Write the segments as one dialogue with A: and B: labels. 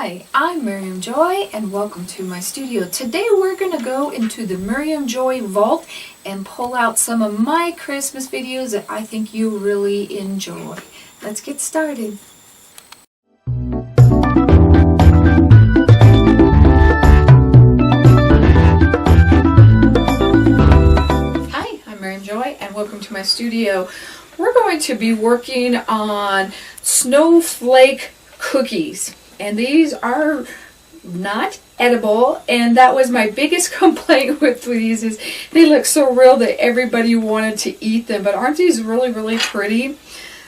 A: Hi, I'm Miriam Joy and welcome to my studio. Today we're going to go into the Miriam Joy vault and pull out some of my Christmas videos that I think you really enjoy. Let's get started. Hi, I'm Miriam Joy and welcome to my studio. We're going to be working on Snowflake cookies. And these are not edible, and that was my biggest complaint with these, is they look so real that everybody wanted to eat them. But aren't these really pretty?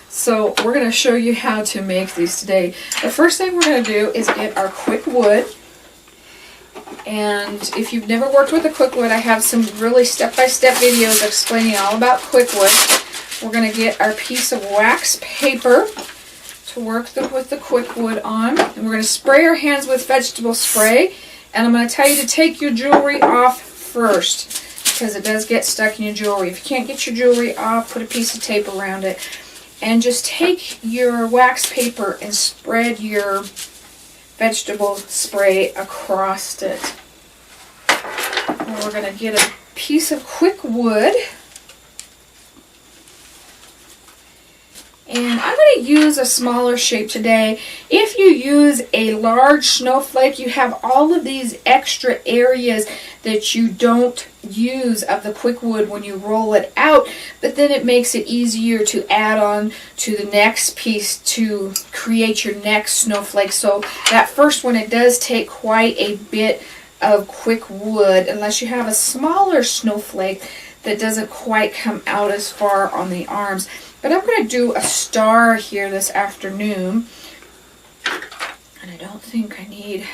A: So we're going to show you how to make these today. The first thing we're going to do is get our QuikWood. And if you've never worked with a QuikWood, I have some really step-by-step videos explaining all about QuikWood. We're going to get our piece of wax paper to work with the QuikWood on, and we're going to spray our hands with vegetable spray. And I'm going to tell you to take your jewelry off first, because it does get stuck in your jewelry. If you can't get your jewelry off, put a piece of tape around it, and just take your wax paper and spread your vegetable spray across it. And we're going to get a piece of QuikWood. And I'm going to use a smaller shape today. If you use a large snowflake, you have all of these extra areas that you don't use of the QuikWood when you roll it out, but then it makes it easier to add on to the next piece to create your next snowflake. So that first one, it does take quite a bit of QuikWood, unless you have a smaller snowflake that doesn't quite come out as far on the arms. But I'm going to do a star here this afternoon, and I don't think I need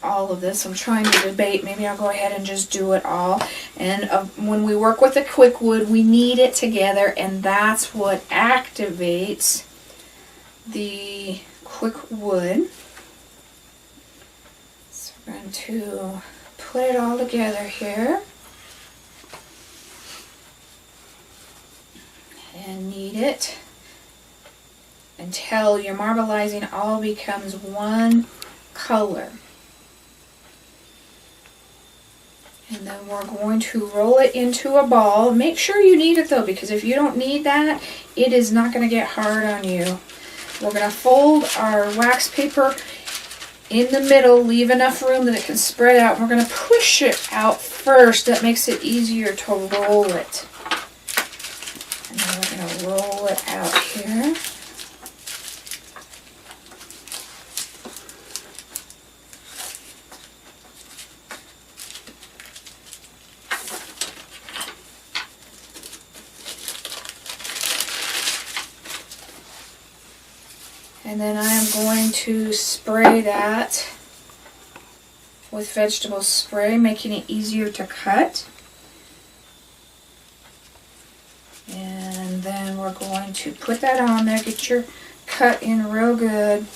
A: all of this. I'm trying to debate. Maybe I'll go ahead and just do it all. And when we work with the QuikWood, we need it together, and that's what activates the QuikWood. So we're going to put it all together here. And knead it until your marbleizing all becomes one color. And then we're going to roll it into a ball. Make sure you knead it though, because if you don't knead that, it is not going to get hard on you. We're going to fold our wax paper in the middle, leave enough room that it can spread out. We're going to push it out first. That makes it easier to roll it. And then we're going to roll it out here. And then I am going to spray that with vegetable spray, making it easier to cut. And then we're going to put that on there, get your cut in real good.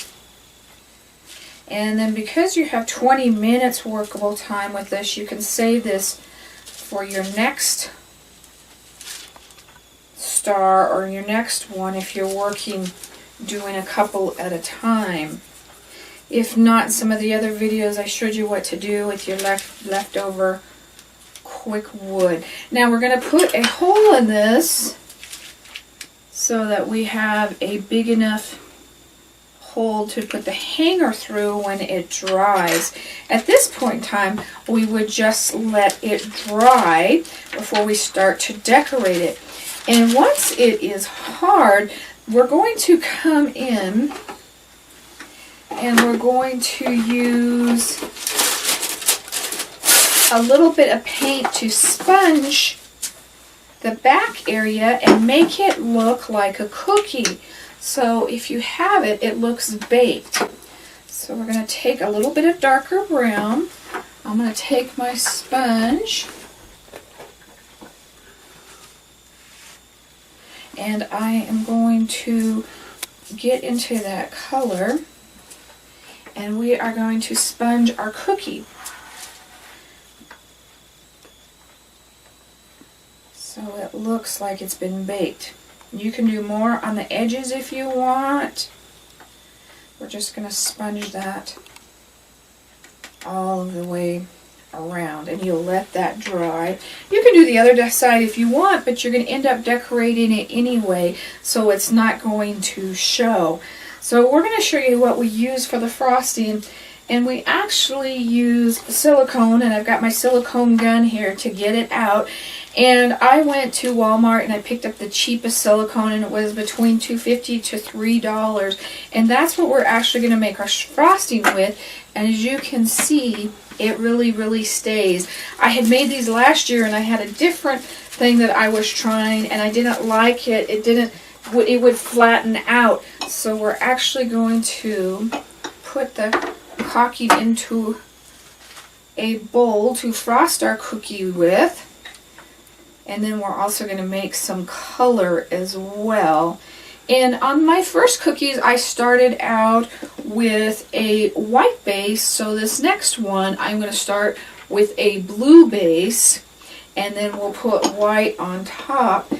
A: And then because you have 20 minutes workable time with this, you can save this for your next star or your next one if you're working, doing a couple at a time. If not, some of the other videos I showed you what to do with your leftover QuikWood. Now we're going to put a hole in this so that we have a big enough hole to put the hanger through when it dries. At this point in time, we would just let it dry before we start to decorate it. And once it is hard, we're going to come in and we're going to use a little bit of paint to sponge the back area and make it look like a cookie. So if you have it, it looks baked. So we're going to take a little bit of darker brown. I'm going to take my sponge and I am going to get into that color, and we are going to sponge our cookie. So it looks like it's been baked. You can do more on the edges if you want. we're just going to sponge that all of the way around, and you'll let that dry. You can do the other side if you want, but you're going to end up decorating it anyway, so it's not going to show. So we're going to show you what we use for the frosting, and we actually use silicone, and I've got my silicone gun here to get it out. And I went to Walmart and I picked up the cheapest silicone, and it was between $2.50 to $3, and that's what we're actually going to make our frosting with. And as you can see, it really stays. I had made these last year and I had a different thing that I was trying and I didn't like it. It would flatten out. So we're actually going to put the caulking into a bowl to frost our cookie with. And then we're also going to make some color as well. And on my first cookies, I started out with a white base, so this next one I'm going to start with a blue base, and then we'll put white on top.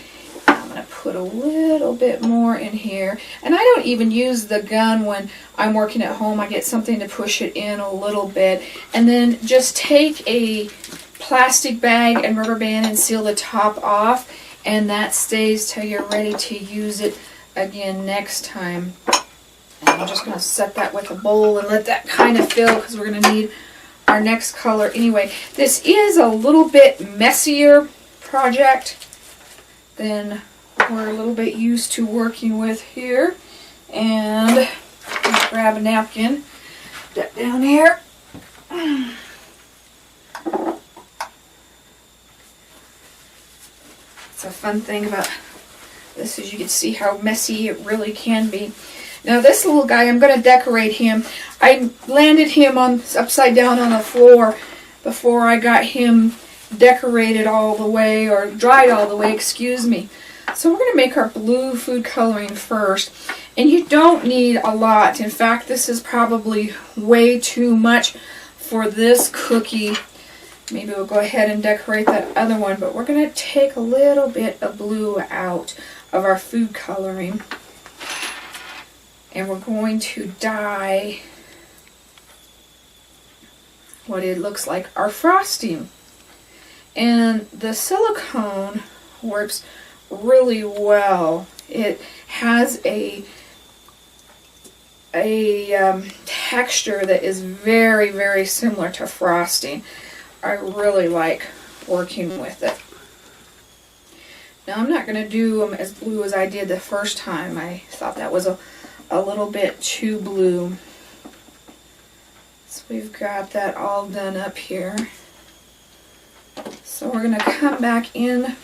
A: I'm going to put a little bit more in here, and I don't even use the gun when I'm working at home. I get something to push it in a little bit, and then just take a plastic bag and rubber band and seal the top off, and that stays till you're ready to use it again next time. And I'm just going to set that with a bowl and let that kind of fill, because we're going to need our next color anyway. This is a little bit messier project than we're a little bit used to working with here. And I'll grab a napkin, that down here. It's a fun thing about this is you can see how messy it really can be. Now this little guy, I'm going to decorate him. I landed him upside down on the floor before I got him decorated all the way, or dried all the way, excuse me. So we're going to make our blue food coloring first. And you don't need a lot. In fact, this is probably way too much for this cookie. Maybe we'll go ahead and decorate that other one, but we're going to take a little bit of blue out of our food coloring, and we're going to dye what it looks like our frosting. And the silicone works really well. It has a texture that is very similar to frosting. I really like working with it. Now I'm not going to do them as blue as I did the first time. I thought that was a little bit too blue. So we've got that all done up here. So we're going to come back in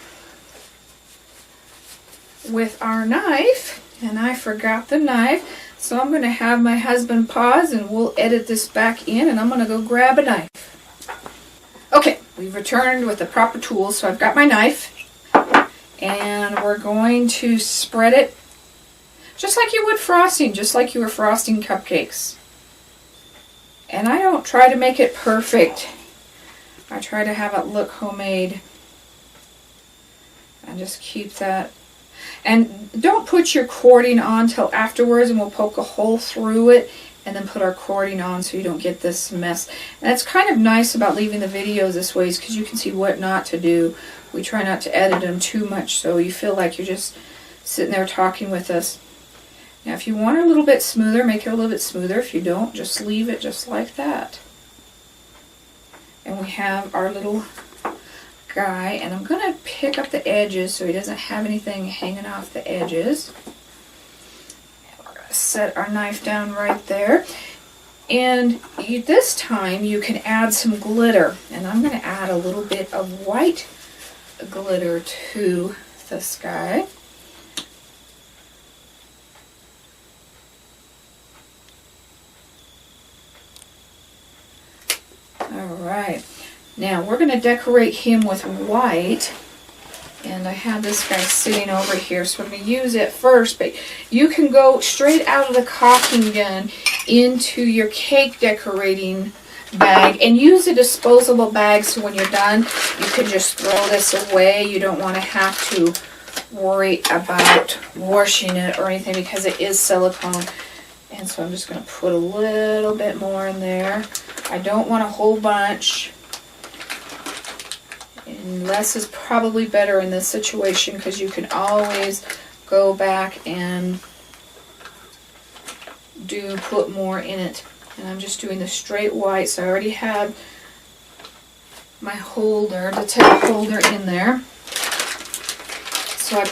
A: with our knife. And I forgot the knife. So I'm going to have my husband pause and we'll edit this back in, and I'm going to go grab a knife. Okay, we've returned with the proper tools. So I've got my knife. And we're going to spread it just like you would frosting, just like you were frosting cupcakes. And I don't try to make it perfect. I try to have it look homemade. And just keep that. And don't put your cording on till afterwards, and we'll poke a hole through it and then put our cording on so you don't get this mess. And that's kind of nice about leaving the videos this way, is because you can see what not to do. We try not to edit them too much so you feel like you're just sitting there talking with us. Now if you want it a little bit smoother, make it a little bit smoother. If you don't, just leave it just like that. And we have our little guy, and I'm going to pick up the edges so he doesn't have anything hanging off the edges. And we're going to set our knife down right there. And this time you can add some glitter, and I'm going to add a little bit of white glitter to this guy. Alright, now we're going to decorate him with white, and I have this guy sitting over here, so we're going to use it first, but you can go straight out of the caulking gun into your cake decorating bag and use a disposable bag, so when you're done you can just throw this away. You don't want to have to worry about washing it or anything because it is silicone. And And so I'm just going to put a little bit more in there. I don't want a whole bunch. And less is probably better in this situation because you can always go back and put more in it. And I'm just doing the straight white, so I already have my holder, the tip holder in there. So I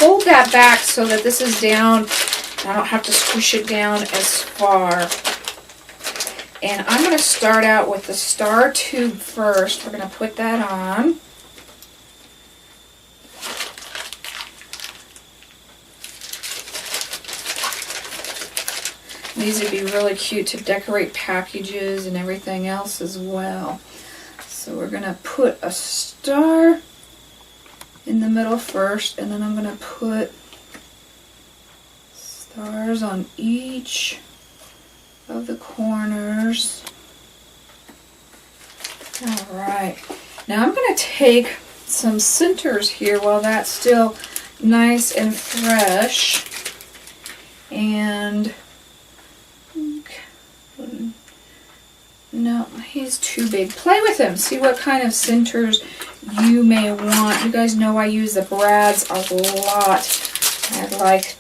A: hold that back so that this is down. I don't have to squish it down as far. And I'm going to start out with the star tube first. We're going to put that on. These would be really cute to decorate packages and everything else as well. So we're going to put a star in the middle first, and then I'm going to put stars on each of the corners. Alright, now I'm going to take some centers here while that's still nice and fresh, and no, he's too big. Play with him, see what kind of centers you may want. You guys know I use the brads a lot. I like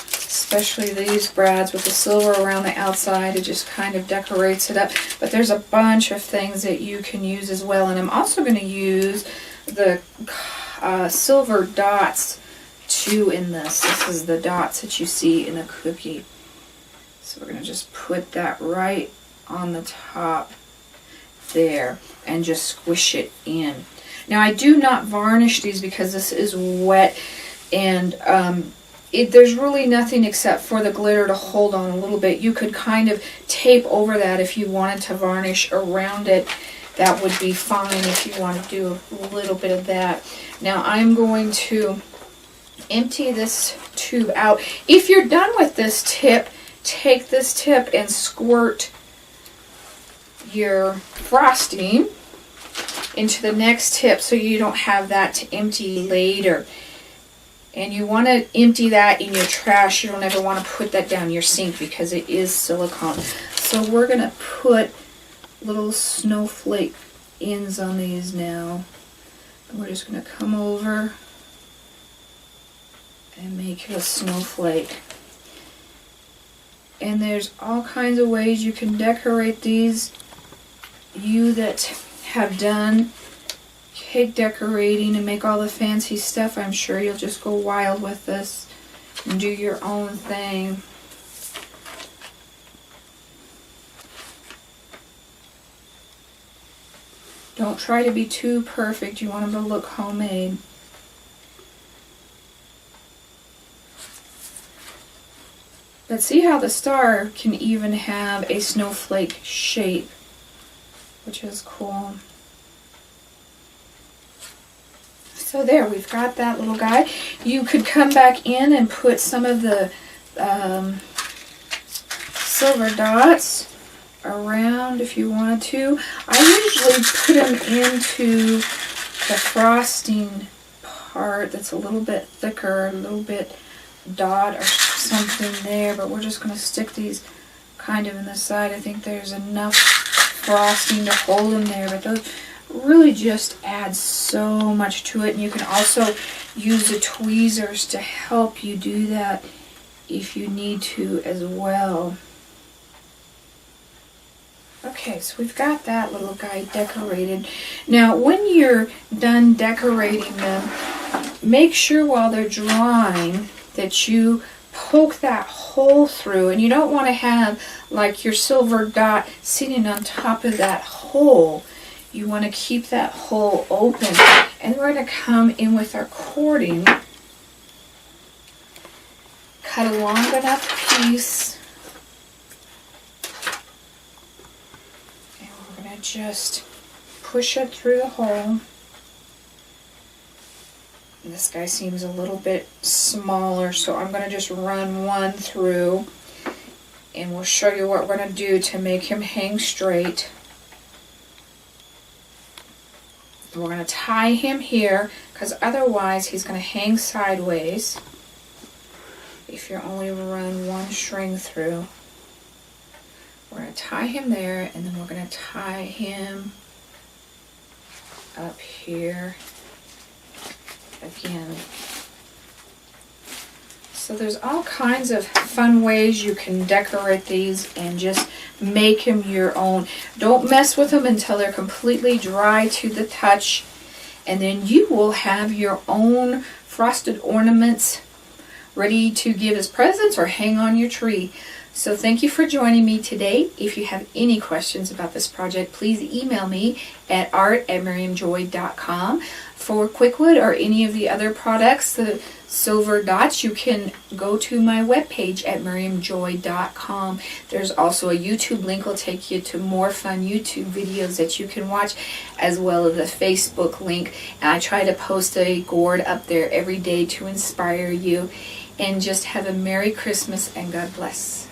A: especially these brads with the silver around the outside. It just kind of decorates it up. But there's a bunch of things that you can use as well. And I'm also going to use the silver dots too in this. This is the dots that you see in the cookie. So we're going to just put that right on the top there and just squish it in. Now I do not varnish these because this is wet, and there's really nothing except for the glitter to hold on a little bit. You could kind of tape over that if you wanted to varnish around it. That would be fine if you want to do a little bit of that. Now I'm going to empty this tube out. If you're done with this tip, take this tip and squirt your frosting into the next tip so you don't have that to empty later. And you want to empty that in your trash. You don't ever want to put that down your sink because it is silicone. So we're going to put little snowflake ends on these now. And we're just going to come over and make it a snowflake. And there's all kinds of ways you can decorate these. You that have done cake decorating and make all the fancy stuff, I'm sure you'll just go wild with this and do your own thing. Don't try to be too perfect. You want them to look homemade. But see how the star can even have a snowflake shape, which is cool. So there, we've got that little guy. You could come back in and put some of the silver dots around if you wanted to. I usually put them into the frosting part that's a little bit thicker, a little bit dot or something there, but we're just going to stick these kind of in the side. I think there's enough frosting to hold them there, but those really just add so much to it. And you can also use the tweezers to help you do that if you need to as well. Okay, so we've got that little guy decorated. Now when you're done decorating them, make sure while they're drying that you poke that hole through, and you don't want to have like your silver dot sitting on top of that hole. You want to keep that hole open. And we're going to come in with our cording, cut a long enough piece, and we're going to just push it through the hole. And this guy seems a little bit smaller, so I'm going to just run one through, and we'll show you what we're going to do to make him hang straight. We're going to tie him here because otherwise he's going to hang sideways. if you're only run one string through. We're going to tie him there, and then we're going to tie him up here again. So there's all kinds of fun ways you can decorate these and just make them your own. Don't mess with them until they're completely dry to the touch, and then you will have your own frosted ornaments ready to give as presents or hang on your tree. So thank you for joining me today. If you have any questions about this project, please email me at art@miriamjoy.com. For QuikWood or any of the other products, the silver dots, you can go to my webpage at miriamjoy.com. There's also a YouTube link will take you to more fun YouTube videos that you can watch, as well as a Facebook link. And I try to post a gourd up there every day to inspire you. And just have a Merry Christmas and God bless.